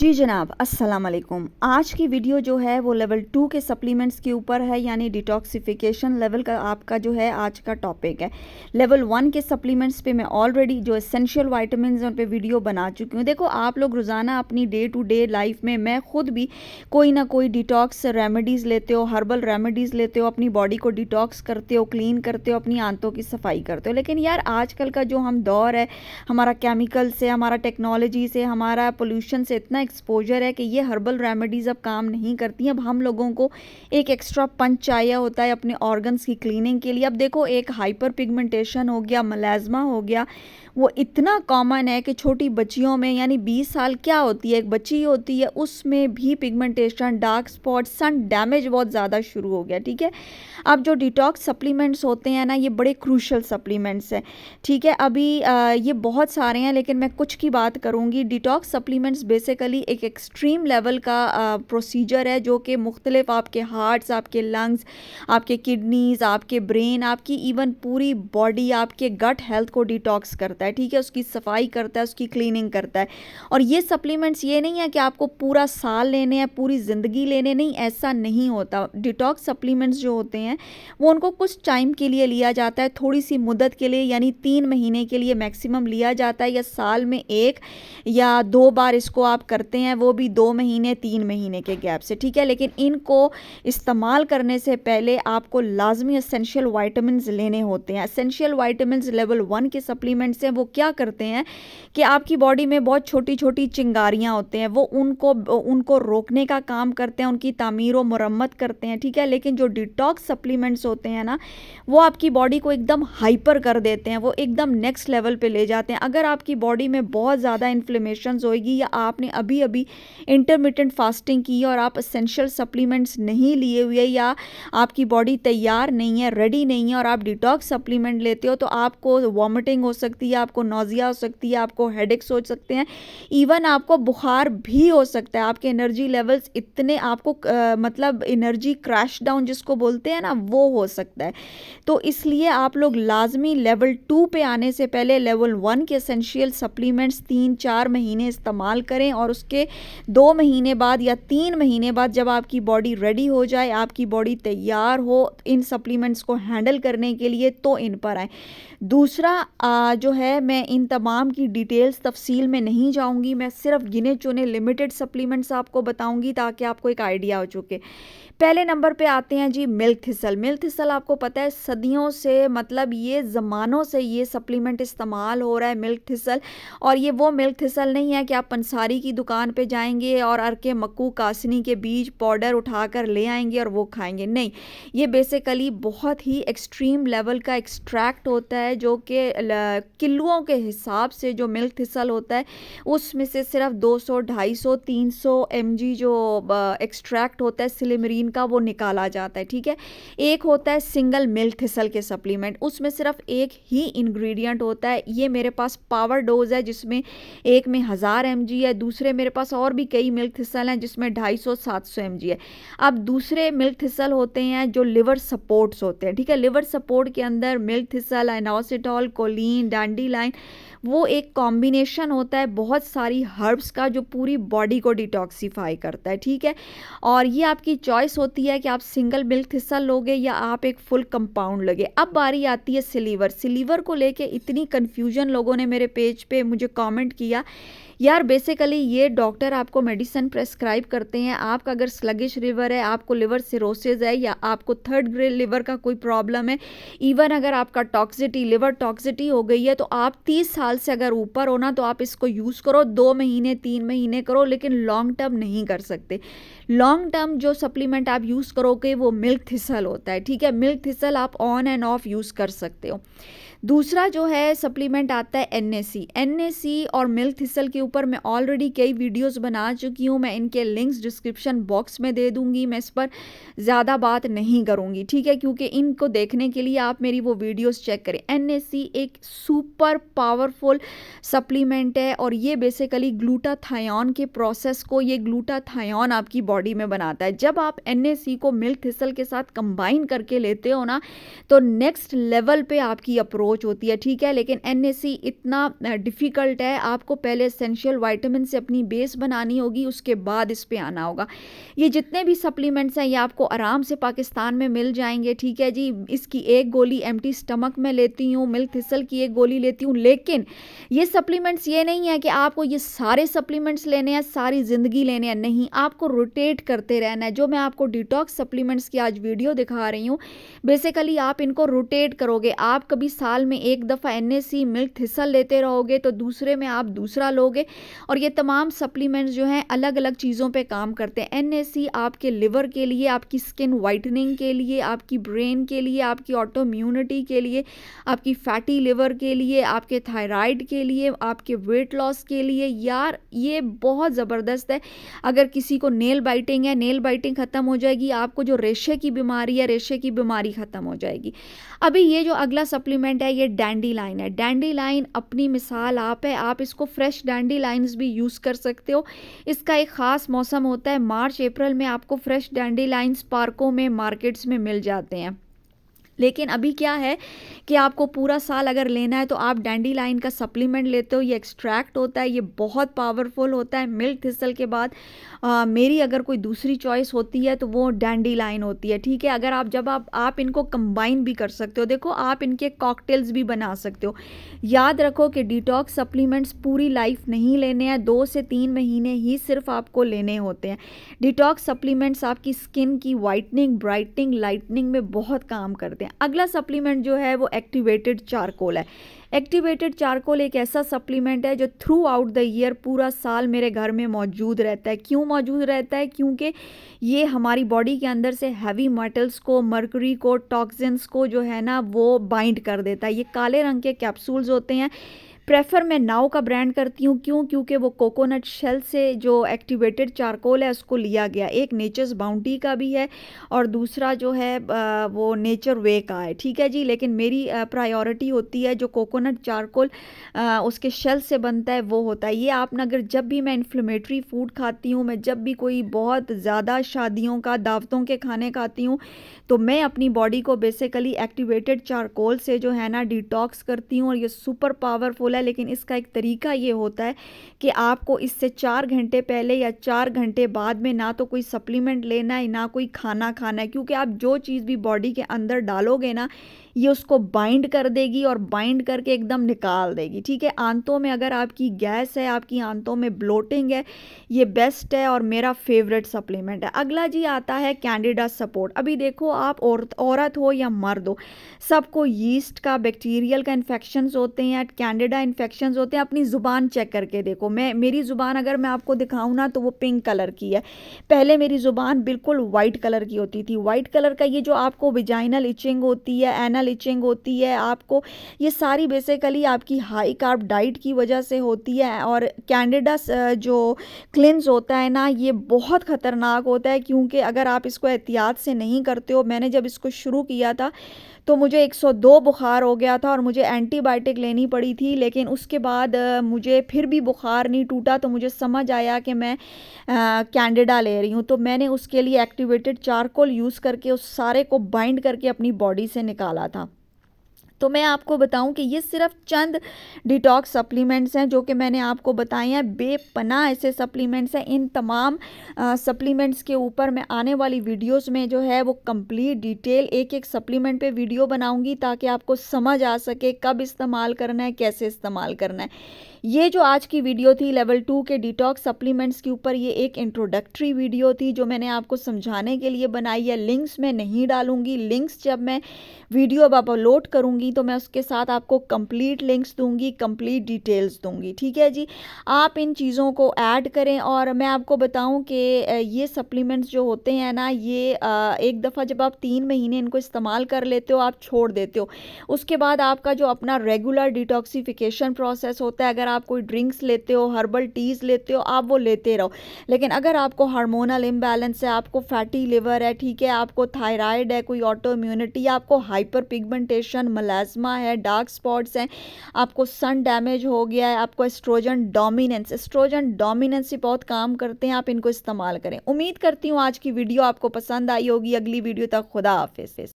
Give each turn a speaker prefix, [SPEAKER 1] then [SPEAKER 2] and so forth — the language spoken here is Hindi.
[SPEAKER 1] जी जनाब, अस्सलाम वालेकुम। आज की वीडियो जो है वो लेवल 2 के सप्लीमेंट्स के ऊपर है, यानी डिटॉक्सिफिकेशन लेवल का आपका जो है आज का टॉपिक है। लेवल 1 के सप्लीमेंट्स पे मैं ऑलरेडी जो एसेंशियल विटामिन्स उन पे वीडियो बना चुकी हूँ। देखो, आप लोग रोज़ाना अपनी डे टू डे लाइफ में, मैं खुद भी कोई ना कोई डिटॉक्स रेमेडीज़ लेते हो, हर्बल रेमेडीज़ लेते हो, अपनी बॉडी को डिटॉक्स करते हो, क्लीन करते हो, अपनी आंतों की सफाई करते हो। लेकिन यार, आजकल का जो हम दौर है, हमारा केमिकल से, हमारा टेक्नोलॉजी से, हमारा पोल्यूशन से इतना एक्सपोजर है कि ये हर्बल रेमेडीज़ अब काम नहीं करती। अब हम लोगों को एक एक्स्ट्रा पंच चाहिए होता है अपने ऑर्गन्स की क्लीनिंग के लिए। अब देखो, एक हाइपर पिगमेंटेशन हो गया, मलाज़मा हो गया, वो इतना कॉमन है कि छोटी बच्चियों में, यानी 20 साल क्या होती है, एक बच्ची होती है, उसमें भी pigmentation, dark spot, sun damage बहुत ज़्यादा शुरू हो गया। ठीक है, अब जो डिटॉक्स सप्लीमेंट्स होते हैं ना, ये बड़े क्रूशल सप्लीमेंट्स हैं। ठीक है, अभी ये बहुत सारे हैं, लेकिन मैं कुछ की बात करूँगी। डिटॉक्स सप्लीमेंट्स बेसिकली एक एक्सट्रीम लेवल का प्रोसीजर है, जो कि मुख्तलिफ आपके हार्ट्स, आपके लंग्स, आपके किडनीज़, आपके ब्रेन, आपकी इवन पूरी बॉडी, आपके गट हेल्थ को डिटॉक्स करता है। ठीक है, उसकी सफाई करता है, उसकी क्लीनिंग करता है। और ये सप्लीमेंट्स ये नहीं है कि आपको पूरा साल लेने हैं, पूरी ज़िंदगी लेने, नहीं, ऐसा नहीं होता। डिटॉक्स सप्लीमेंट्स जो होते हैं वो उनको कुछ टाइम के लिए लिया जाता है, थोड़ी सी मुद्दत के लिए, यानी 3 महीने के लिए मैक्सिमम लिया जाता है, या साल में 1 या 2 बार इसको आप करते हैं, वो भी 2 महीने 3 महीने के गैप से। ठीक है, लेकिन इनको इस्तेमाल करने से पहले आपको लाजमी एसेंशियल वाइटामिन्स लेने होते हैं। एसेंशियल वाइटामिन्स लेवल 1 के सप्लीमेंट्स हैं, वो क्या करते हैं कि आपकी बॉडी में बहुत छोटी छोटी चिंगारियाँ होते हैं, वो उनको रोकने का काम करते हैं, उनकी तामीर व मुरम्मत करते हैं। ठीक है, लेकिन जो डिटॉक्स सप्लीमेंट्स होते हैं ना, वो आपकी बॉडी को एकदम हाइपर कर देते हैं, वो एकदम नेक्स्ट लेवल पे ले जाते हैं। अगर आपकी बॉडी में बहुत ज़्यादा इन्फ्लेमेशंस होएगी, या आपने अभी अभी इंटरमिटेंट फास्टिंग की और आप एसेंशियल सप्लीमेंट्स नहीं लिए हुए, या आपकी बॉडी तैयार नहीं है, रेडी नहीं है, और आप डिटॉक्स सप्लीमेंट लेते हो, तो आपको वॉमिटिंग हो सकती है, आपको नोजिया हो सकती है, आपको हेडेक्स हो सकते हैं, इवन आपको बुखार भी हो सकता है। आपके एनर्जी लेवल्स इतने, आपको मतलब एनर्जी क्रैश डाउन जिसको बोलते हैं ना, वो हो सकता है। तो इसलिए आप लोग लाजमी लेवल 2 पे आने से पहले लेवल 1 के एसेंशियल सप्लीमेंट्स 3-4 महीने इस्तेमाल करें, और उसके 2 महीने बाद या 3 महीने बाद जब आपकी बॉडी रेडी हो जाए, आपकी बॉडी तैयार हो इन सप्लीमेंट्स को हैंडल करने के लिए, तो इन पर आए। दूसरा जो है, मैं इन तमाम की डिटेल्स तफसील में नहीं जाऊंगी, मैं सिर्फ गिने चुने लिमिटेड सप्लीमेंट्स आपको बताऊंगी, ताकि आपको एक आइडिया हो चुके। पहले नंबर पे आते हैं जी मिल्क थिसल। मिल्क थिसल आपको पता है सदियों से, मतलब ये ज़मानों से ये सप्लीमेंट इस्तेमाल हो रहा है, मिल्क थिसल। और ये वो मिल्क थिसल नहीं है कि आप पंसारी की दुकान पे जाएंगे और अरके मक्कू कासनी के बीज पाउडर उठाकर ले आएंगे और वो खाएंगे, नहीं। ये बेसिकली बहुत ही एक्सट्रीम लेवल का एक्सट्रैक्ट होता है, जो कि किलोओं के हिसाब से जो मिल्क थिसल होता है, उसमें से सिर्फ 200, 250, 300 mg जो एक्सट्रैक्ट होता है सिलिमरीन का, वो निकाला जाता है। ठीक है, एक होता है सिंगल मिल्क थिसल के सप्लीमेंट, उसमें सिर्फ एक ही इंग्रेडिएंट होता है। ये मेरे पास पावर डोज है, जिसमें एक में 1000 mg है, दूसरे मेरे पास और भी कई मिल्क थिसल हैं जिसमें 250, 700 mg है। अब दूसरे मिल्क थिसल होते हैं जो लिवर सपोर्ट्स होते हैं। ठीक है, लिवर सपोर्ट के अंदर मिल्क थिसल, इनोसिटॉल, कोलिन, डैंडीलाइन, वो एक कॉम्बिनेशन होता है बहुत सारी हर्ब्स का, जो पूरी बॉडी को डिटॉक्सिफाई करता है। ठीक है, और ये आपकी चॉइस होती है कि आप सिंगल मिल्क थिसल लोगे या आप एक फुल कंपाउंड लोगे। अब बारी आती है सिलीवर। सिलीवर को लेके इतनी कन्फ्यूजन लोगों ने मेरे पेज पे मुझे कमेंट किया। यार, बेसिकली ये डॉक्टर आपको मेडिसिन प्रेस्क्राइब करते हैं, आपका अगर स्लगिश लिवर है, आपको लिवर सिरोसिस है, या आपको 3rd ग्रेड लिवर का कोई प्रॉब्लम है, इवन अगर आपका टॉक्सिटी, लिवर टॉक्सिटी हो गई है, तो आप 30 साल से अगर ऊपर हो ना, तो आप इसको यूज़ करो, 2 महीने 3 महीने करो, लेकिन लॉन्ग टर्म नहीं कर सकते। लॉन्ग टर्म जो सप्लीमेंट आप यूज़ करोगे वो मिल्क थिसल होता है। ठीक है, मिल्क थिसल आप ऑन एंड ऑफ यूज़ कर सकते हो। दूसरा जो है सप्लीमेंट आता है NAC। NAC और मिल्क थिसल के ऊपर मैं ऑलरेडी कई वीडियोस बना चुकी हूँ, मैं इनके लिंक्स डिस्क्रिप्शन बॉक्स में दे दूँगी, मैं इस पर ज़्यादा बात नहीं करूँगी। ठीक है, क्योंकि इनको देखने के लिए आप मेरी वो वीडियोस चेक करें। NAC एक सुपर पावरफुल सप्लीमेंट है, और ये बेसिकली ग्लूटाथायोन के प्रोसेस को, ये ग्लूटाथायोन आपकी बॉडी में बनाता है। जब आप NAC को मिल्क थिसल के साथ कंबाइन करके लेते हो ना, तो नेक्स्ट लेवल पे आपकी अप्रोच होती है। ठीक है, लेकिन NAC इतना डिफ़िकल्ट है, आपको पहले एसेंशियल विटामिन से अपनी बेस बनानी होगी, उसके बाद इस पे आना होगा। ये जितने भी सप्लीमेंट्स हैं ये आपको आराम से पाकिस्तान में मिल जाएंगे, ठीक है जी। इसकी एक गोली एम्प्टी स्टमक में लेती हूँ, मिल्क थिसल की एक गोली लेती हूँ, लेकिन ये सप्लीमेंट्स ये नहीं है कि आपको ये सारे सप्लीमेंट्स लेने हैं, सारी ज़िंदगी लेने हैं, नहीं, आपको रोटेट करते रहना है। जो मैं आपको डिटॉक्स सप्लीमेंट्स की आज वीडियो दिखा रही हूँ, बेसिकली आप इनको रोटेट करोगे। आप कभी साल में एक दफ़ा NAC मिल्क थिसल लेते रहोगे तो दूसरे में आप दूसरा लोगे, और ये तमाम सप्लीमेंट्स जो हैं अलग अलग चीज़ों पे काम करते हैं। NAC आपके लिवर के लिए, आपकी स्किन वाइटनिंग के लिए, आपकी ब्रेन के लिए, आपकी ऑटो इम्यूनिटी के लिए, आपकी फैटी लिवर के लिए, आपके थायराइड के लिए, आपके वेट लॉस के लिए, यार ये बहुत ज़बरदस्त है। अगर किसी को नेल बाइटिंग है, नेल बाइटिंग ख़त्म हो जाएगी। आपको जो रेशे की बीमारी है, रेशे की बीमारी ख़त्म हो जाएगी। अभी ये जो अगला सप्लीमेंट है ये डैंडीलाइन है। डैंडीलाइन अपनी मिसाल आप है, आप इसको फ्रेश डैंडीलाइंस भी यूज़ कर सकते हो। इसका एक ख़ास मौसम होता है, मार्च अप्रैल में आपको फ्रेश डैंडीलाइंस पार्कों में, मार्केट्स में मिल जाते हैं। लेकिन अभी क्या है कि आपको पूरा साल अगर लेना है तो आप डैंडीलाइन का सप्लीमेंट लेते हो। ये एक्सट्रैक्ट होता है, ये बहुत पावरफुल होता है। मिल्क थिसल के बाद मेरी अगर कोई दूसरी चॉइस होती है तो वो डैंडीलाइन होती है, ठीक है। अगर आप इनको कंबाइन भी कर सकते हो। देखो, आप इनके कॉकटेल्स भी बना सकते हो। याद रखो कि डिटॉक्स सप्लीमेंट्स पूरी लाइफ नहीं लेने हैं, 2 से 3 महीने ही सिर्फ आपको लेने होते हैं। डिटॉक्स सप्लीमेंट्स आपकी स्किन की वाइटनिंग, ब्राइटनिंग, लाइटनिंग में बहुत काम करते हैं। अगला सप्लीमेंट जो है वो एक्टिवेटेड चारकोल है। एक्टिवेटेड चारकोल एक ऐसा सप्लीमेंट है जो थ्रू आउट द ईयर, पूरा साल मेरे घर में मौजूद रहता है। क्यों मौजूद रहता है? क्योंकि ये हमारी बॉडी के अंदर से हैवी मेटल्स को, मर्करी को, टॉक्सिन्स को जो है ना वो बाइंड कर देता है। ये काले रंग के कैप्सूल्स होते हैं। प्रेफर मैं नाउ का ब्रांड करती हूँ। क्यों? क्योंकि वो कोकोनट शेल से जो एक्टिवेटेड चारकोल है उसको लिया गया। एक नेचर्स बाउंटी का भी है और दूसरा जो है वो नेचर वे का है, ठीक है जी। लेकिन मेरी प्रायोरिटी होती है जो कोकोनट चारकोल उसके शेल से बनता है, वो होता है। ये आप अगर जब भी मैं इन्फ्लेमेटरी फूड खाती हूँ, मैं जब भी कोई बहुत ज़्यादा शादियों का, दावतों के खाने खाती हूँ, तो मैं अपनी बॉडी को बेसिकली एक्टिवेटेड चारकोल से जो है ना डिटॉक्स करती हूँ, और ये सुपर पावरफुल है। लेकिन इसका एक तरीका ये होता है कि आपको इससे 4 घंटे पहले या 4 घंटे बाद में ना तो कोई सप्लीमेंट लेना है, ना कोई खाना खाना है, क्योंकि आप जो चीज़ भी बॉडी के अंदर डालोगे ना, ये उसको बाइंड कर देगी और बाइंड करके एकदम निकाल देगी, ठीक है। आंतों में अगर आपकी गैस है, आपकी आंतों में ब्लोटिंग है, ये बेस्ट है और मेरा फेवरेट सप्लीमेंट है। अगला जी आता है कैंडिडा सपोर्ट। अभी देखो, आप औरत हो या मर्द हो, सबको यीस्ट का, बैक्टीरियल का इन्फेक्शंस होते हैं, कैंडिडा इन्फेक्शंस होते हैं। अपनी ज़ुबान चेक करके देखो। मेरी ज़ुबान अगर मैं आपको दिखाऊँ ना तो वो पिंक कलर की है। पहले मेरी ज़ुबान बिल्कुल वाइट कलर की होती थी। वाइट कलर का ये जो आपको विजाइनल इचिंग होती है, एनल इचिंग होती है आपको, ये सारी बेसिकली आपकी हाई कार्ब डाइट की वजह से होती है। और कैंडिडा जो क्लिंज होता है ना, ये बहुत ख़तरनाक होता है, क्योंकि अगर आप इसको एहतियात से नहीं करते हो। मैंने जब इसको शुरू किया था तो मुझे 102 बुखार हो गया था और मुझे एंटीबायोटिक लेनी पड़ी थी। लेकिन उसके बाद मुझे फिर भी बुखार नहीं टूटा, तो मुझे समझ आया कि मैं कैंडिडा ले रही हूँ। तो मैंने उसके लिए एक्टिवेटेड चारकोल यूज़ करके उस सारे को बाइंड करके अपनी बॉडी से निकाला था। तो मैं आपको बताऊं कि ये सिर्फ चंद डिटॉक्स सप्लीमेंट्स हैं जो कि मैंने आपको बताए हैं। बेपनाह ऐसे सप्लीमेंट्स हैं। इन तमाम सप्लीमेंट्स के ऊपर मैं आने वाली वीडियोस में जो है वो कंप्लीट डिटेल एक एक सप्लीमेंट पे वीडियो बनाऊंगी, ताकि आपको समझ आ सके कब इस्तेमाल करना है, कैसे इस्तेमाल करना है। ये जो आज की वीडियो थी लेवल 2 के डिटॉक्स सप्लीमेंट्स के ऊपर, ये एक इंट्रोडक्टरी वीडियो थी जो मैंने आपको समझाने के लिए बनाई है। लिंक्स मैं नहीं डालूंगी। लिंक्स जब मैं वीडियो अब अपलोड करूंगी तो मैं उसके साथ आपको कंप्लीट लिंक्स दूंगी, कंप्लीट डिटेल्स दूंगी, ठीक है जी। आप इन चीज़ों को ऐड करें। और मैं आपको बताऊं कि ये सप्लीमेंट्स जो होते हैं ना, ये एक दफ़ा जब आप 3 महीने इनको इस्तेमाल कर लेते हो, आप छोड़ देते हो, उसके बाद आपका जो अपना रेगुलर डिटॉक्सिफिकेशन प्रोसेस होता है, अगर आप कोई ड्रिंक्स लेते हो, हर्बल टीज़ लेते हो, आप वो लेते रहो। लेकिन अगर आपको हार्मोनल इम्बैलेंस है, आपको फैटी लिवर है, ठीक है, आपको थायराइड है, कोई ऑटो इम्यूनिटी, आपको हाइपर पिगमेंटेशन, मलाज्मा है, डार्क स्पॉट्स हैं, आपको सन डैमेज हो गया है, आपको एस्ट्रोजन डोमिनेंस से बहुत काम करते हैं, आप इनको इस्तेमाल करें। उम्मीद करती हूँ आज की वीडियो आपको पसंद आई होगी। अगली वीडियो तक खुदा हाफिज़।